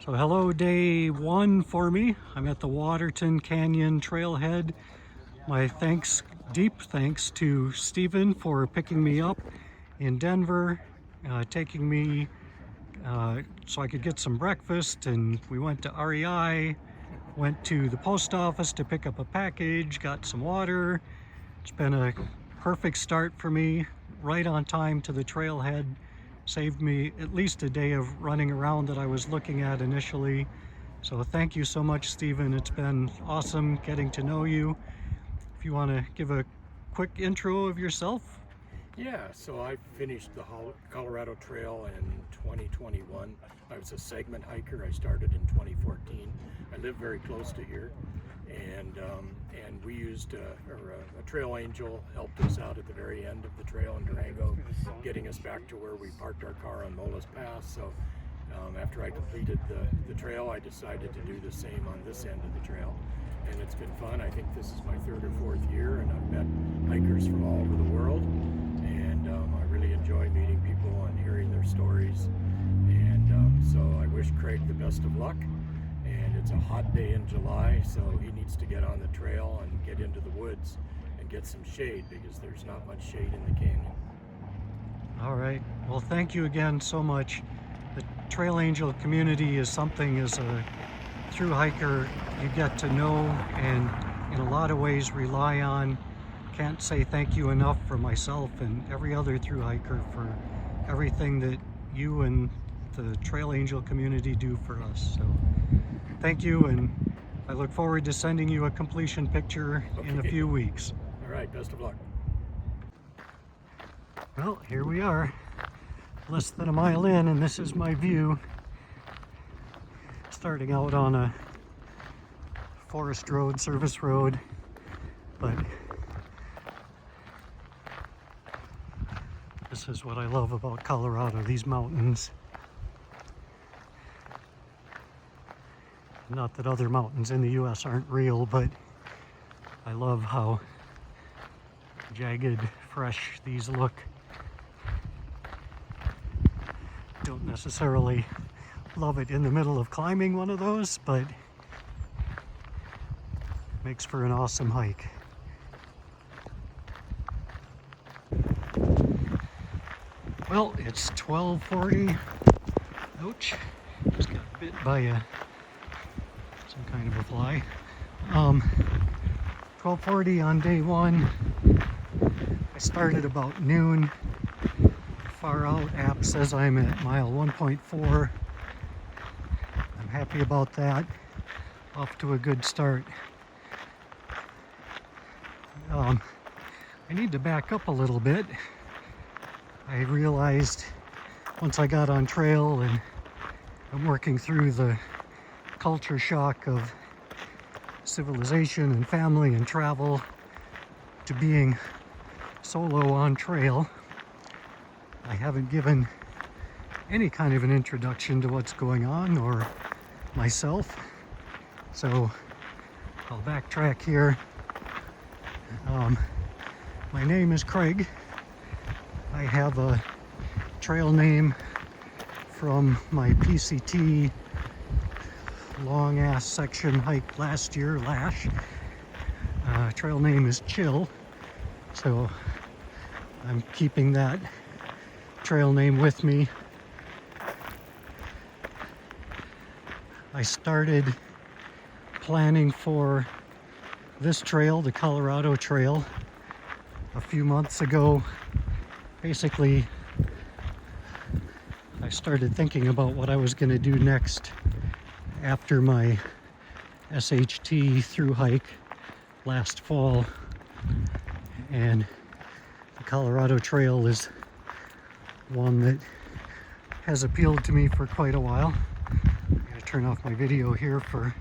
So hello, day one for me. I'm at the Waterton Canyon trailhead. My deep thanks to Stephen for picking me up in Denver, taking me so I could get some breakfast, and we went to REI, went to the post office to pick up a package, got some water. It's been a perfect start for me, right on time to the trailhead. Saved me at least a day of running around that I was looking at initially. So thank you so much, Stephen. It's been awesome getting to know you. If you want to give a quick intro of yourself. Yeah, so I finished the Colorado Trail in 2021. I was a segment hiker. I started in 2014. I live very close to here, and we used a trail angel helped us out at the very end of the trail in Durango, getting us back to where we parked our car on Molas Pass. So after I completed the trail, I decided to do the same on this end of the trail, and it's been fun. I think this is my third or fourth year, and I've met hikers from all over the world, and I really enjoy meeting people and hearing their stories. And so I wish Craig the best of luck. And it's a hot day in July, so he needs to get on the trail and get into the woods and get some shade, because there's not much shade in the canyon. All right. Well, thank you again so much. The Trail Angel community is something, as a thru hiker, you get to know and in a lot of ways rely on. Can't say thank you enough for myself and every other thru hiker for everything that you and the Trail Angel community do for us. So thank you, and I look forward to sending you a completion picture in a few weeks. All right, best of luck. Well, here we are, less than a mile in, and this is my view. Starting out on a forest road, service road, but this is what I love about Colorado, these mountains. Not that other mountains in the US aren't real, but I love how jagged, fresh these look. Don't necessarily love it in the middle of climbing one of those, but makes for an awesome hike. Well, it's 12:40. Ouch, just got bit by some kind of a fly. 12:40 on day one. I started about noon. Far out app says I'm at mile 1.4. I'm happy about that. Off to a good start. I need to back up a little bit. I realized once I got on trail and I'm working through the culture shock of civilization and family and travel to being solo on trail, I haven't given any kind of an introduction to what's going on or myself. So I'll backtrack here. My name is Craig. I have a trail name from my PCT long ass section hike last year, Lash. Trail name is Chill, so I'm keeping that trail name with me. I started planning for this trail, the Colorado Trail, a few months ago. Basically, I started thinking about what I was going to do next after my SHT thru hike last fall, and the Colorado Trail is one that has appealed to me for quite a while. I'm going to turn off my video here for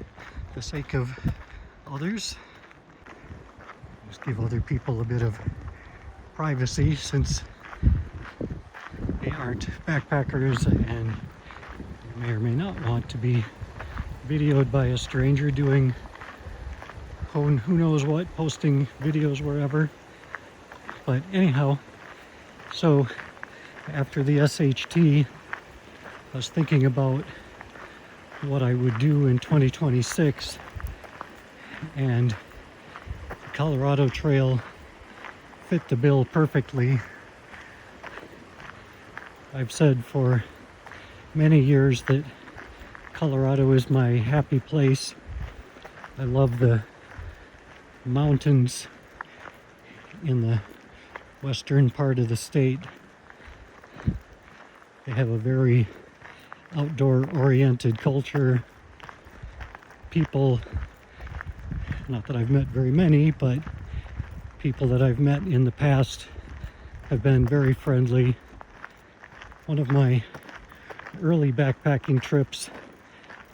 the sake of others. Just give other people a bit of privacy, since they aren't backpackers and they may or may not want to be videoed by a stranger doing who knows what, posting videos wherever. But anyhow, so after the SHT, I was thinking about what I would do in 2026, and the Colorado Trail fit the bill perfectly. I've said for many years that Colorado is my happy place. I love the mountains in the western part of the state. They have a very outdoor-oriented culture. People, not that I've met very many, but people that I've met in the past have been very friendly. One of my early backpacking trips,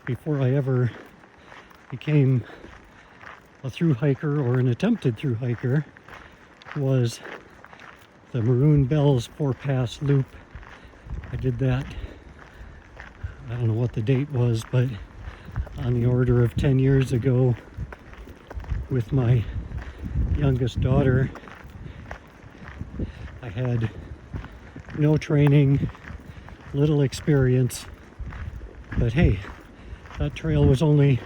before I ever became a thru hiker or an attempted thru hiker, was the Maroon Bells 4-pass loop. I did that, I don't know what the date was, but on the order of 10 years ago with my youngest daughter. I had no training, little experience, but hey, that trail was only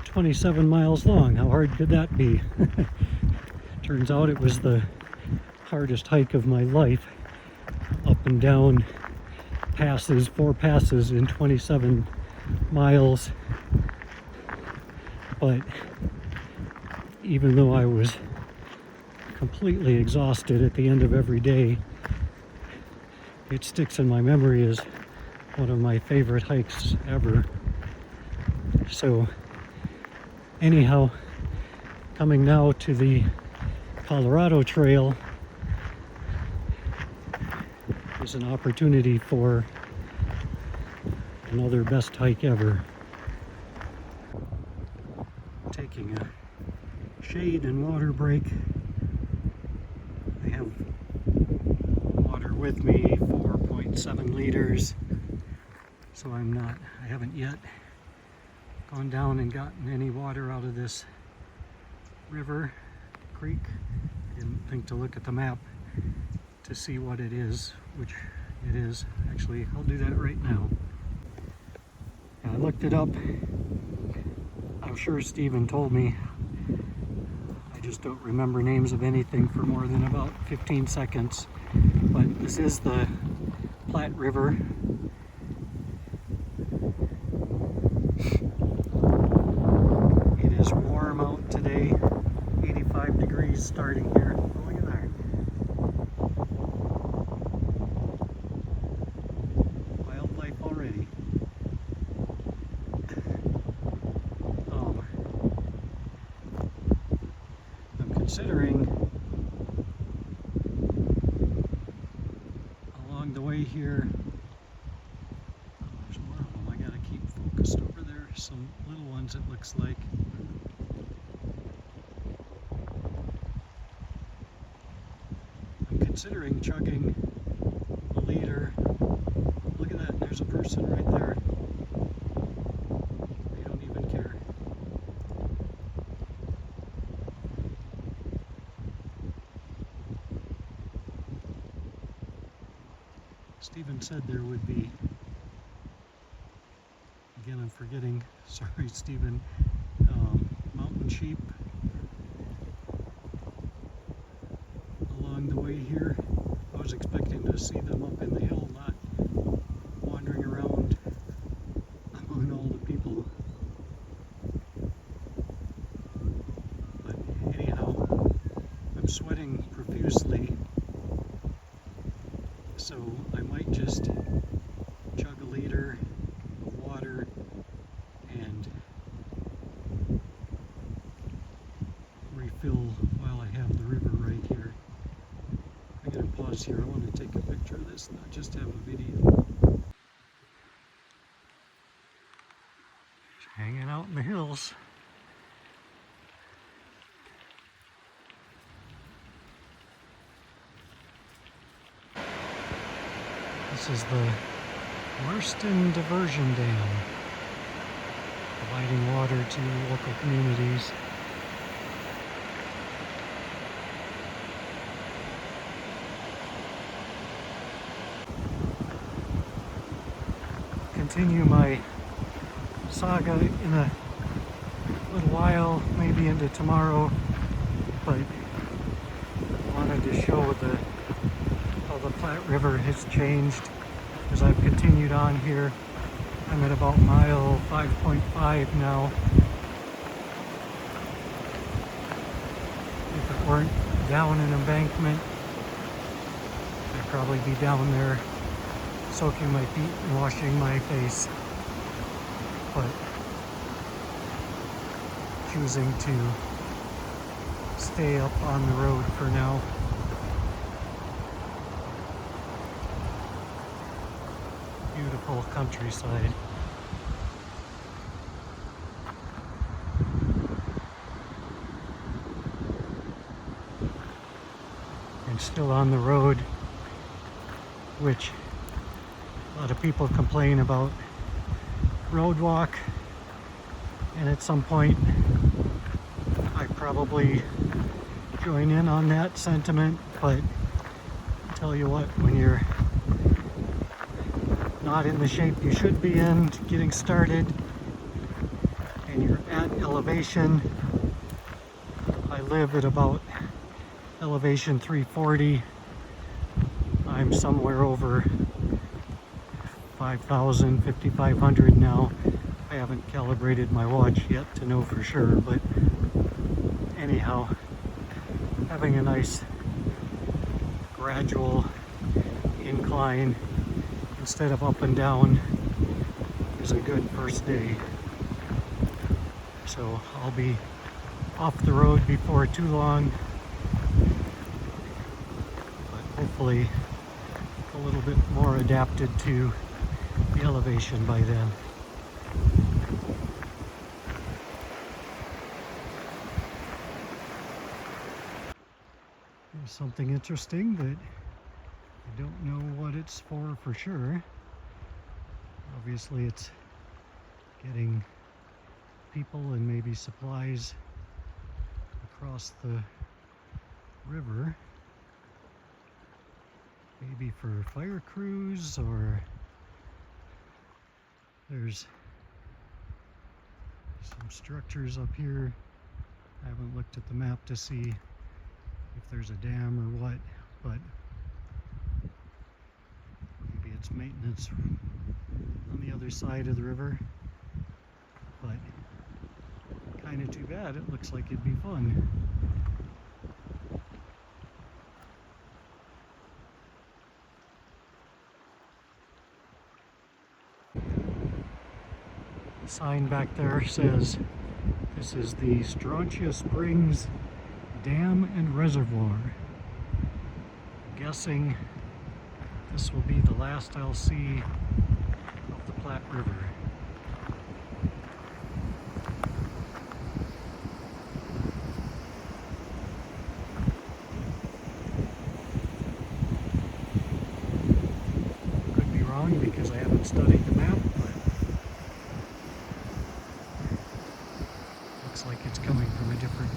27 miles long. How hard could that be? Turns out it was the hardest hike of my life, up and down passes, 4 passes in 27 miles. But even though I was completely exhausted at the end of every day, it sticks in my memory as one of my favorite hikes ever. So anyhow, coming now to the Colorado Trail is an opportunity for another best hike ever. Taking a shade and water break. I have water with me, 4.7 liters. So I haven't yet gone down and gotten any water out of this river, creek. Didn't think to look at the map to see what it is, which it is. Actually, I'll do that right now. I looked it up. I'm sure Stephen told me. I just don't remember names of anything for more than about 15 seconds. But this is the Platte River. It is warm out today, 85 degrees starting here. Oh, look at that. Wildlife already. I'm considering along the way here. There's more of them. I gotta keep focused over there. Some little ones, it looks like. I'm considering chugging a liter. Look at that, there's a person right there. They don't even care. Stephen said there would be, again I'm forgetting, sorry Stephen, mountain sheep along the way here. I was expecting to see them up in the hill, not wandering around among all the people. But anyhow, I'm sweating profusely, so I might just chug a liter of water and refill while I have the river right here. I'm going to pause here. I want to take a picture of this, not just have a video. Just hanging out in the hills. This is the Waterton Diversion Dam, providing water to local communities. Continue my saga in a little while, maybe into tomorrow, but I wanted to show how the Platte River has changed as I've continued on here. I'm at about mile 5.5 now. If it weren't down an embankment, I'd probably be down there soaking my feet and washing my face. But choosing to stay up on the road for now. Beautiful countryside. And still on the road, which a lot of people complain about road walk, and at some point I probably join in on that sentiment, but I tell you what, when you're not in the shape you should be in getting started and you're at elevation, I live at about elevation 340. I'm somewhere over 5,000, 5,500 now. I haven't calibrated my watch yet to know for sure, but anyhow, having a nice gradual incline instead of up and down is a good first day. So I'll be off the road before too long, but hopefully a little bit more adapted to the elevation by then. There's something interesting that I don't know what it's for sure. Obviously it's getting people and maybe supplies across the river. Maybe for fire crews, or there's some structures up here. I haven't looked at the map to see if there's a dam or what, but maybe it's maintenance on the other side of the river. But kind of too bad. It looks like it'd be fun. The sign back there says this is the Strontia Springs Dam and Reservoir. Guessing this will be the last I'll see of the Platte River. Could be wrong because I haven't studied the map, but looks like it's coming from a different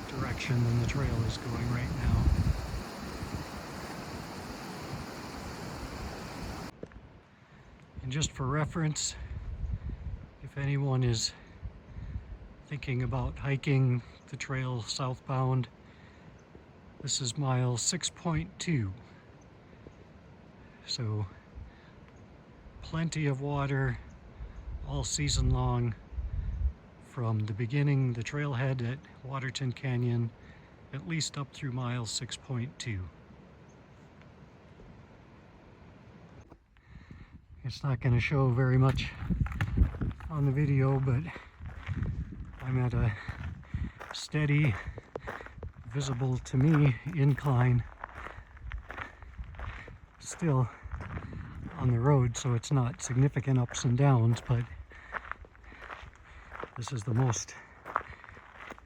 direction than the trail is going right now. And just for reference, if anyone is thinking about hiking the trail southbound, this is mile 6.2. So plenty of water all season long from the beginning, the trailhead at Waterton Canyon, at least up through mile 6.2. It's not going to show very much on the video, but I'm at a steady, visible to me, incline. Still on the road, so it's not significant ups and downs, but this is the most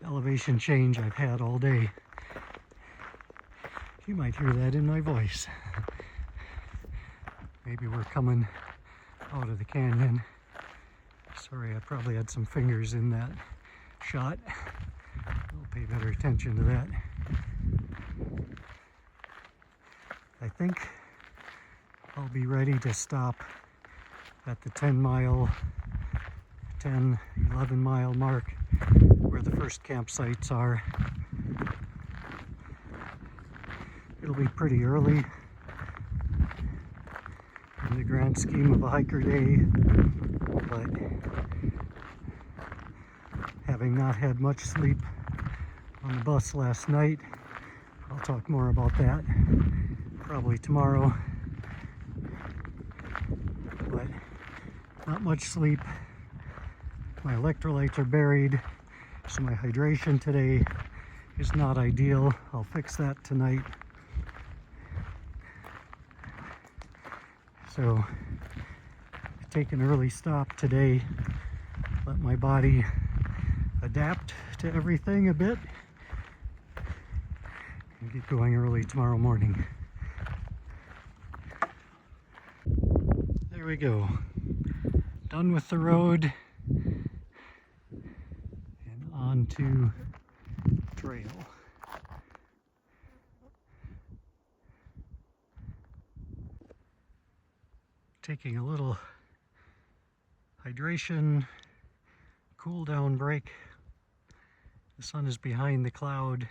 elevation change I've had all day. You might hear that in my voice. Maybe we're coming out of the canyon. Sorry, I probably had some fingers in that shot. I'll pay better attention to that. I think I'll be ready to stop at the 10-mile 10, 11 mile mark where the first campsites are. It'll be pretty early in the grand scheme of a hiker day, but having not had much sleep on the bus last night, I'll talk more about that probably tomorrow, but not much sleep. My electrolytes are buried, so my hydration today is not ideal. I'll fix that tonight. So take an early stop today, let my body adapt to everything a bit, and get going early tomorrow morning. There we go. Done with the road and on to trail. Taking a little hydration, cool down break. The sun is behind the cloud.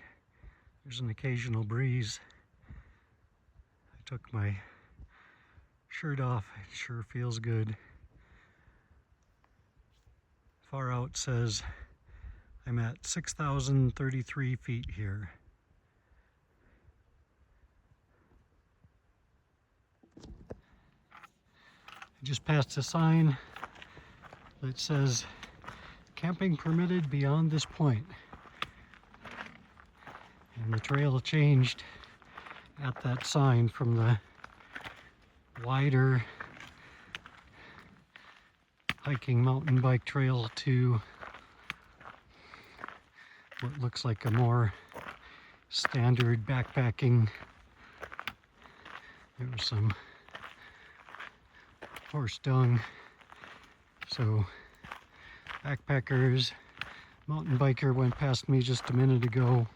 There's an occasional breeze. I took my shirt off. It sure feels good. Far out says I'm at 6,033 feet here. I just passed a sign that says camping permitted beyond this point. And the trail changed at that sign from the wider hiking mountain bike trail to what looks like a more standard backpacking. There was some horse dung, so backpackers, mountain biker went past me just a minute ago,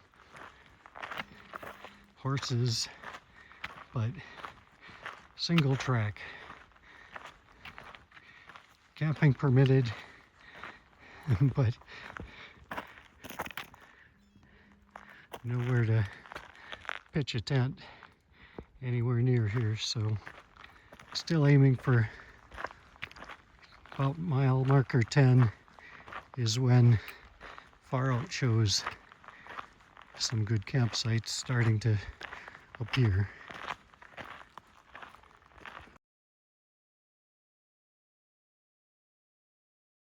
horses, but single track, camping permitted, but nowhere to pitch a tent anywhere near here, so still aiming for about mile marker 10 is when Far Out shows some good campsites starting to appear.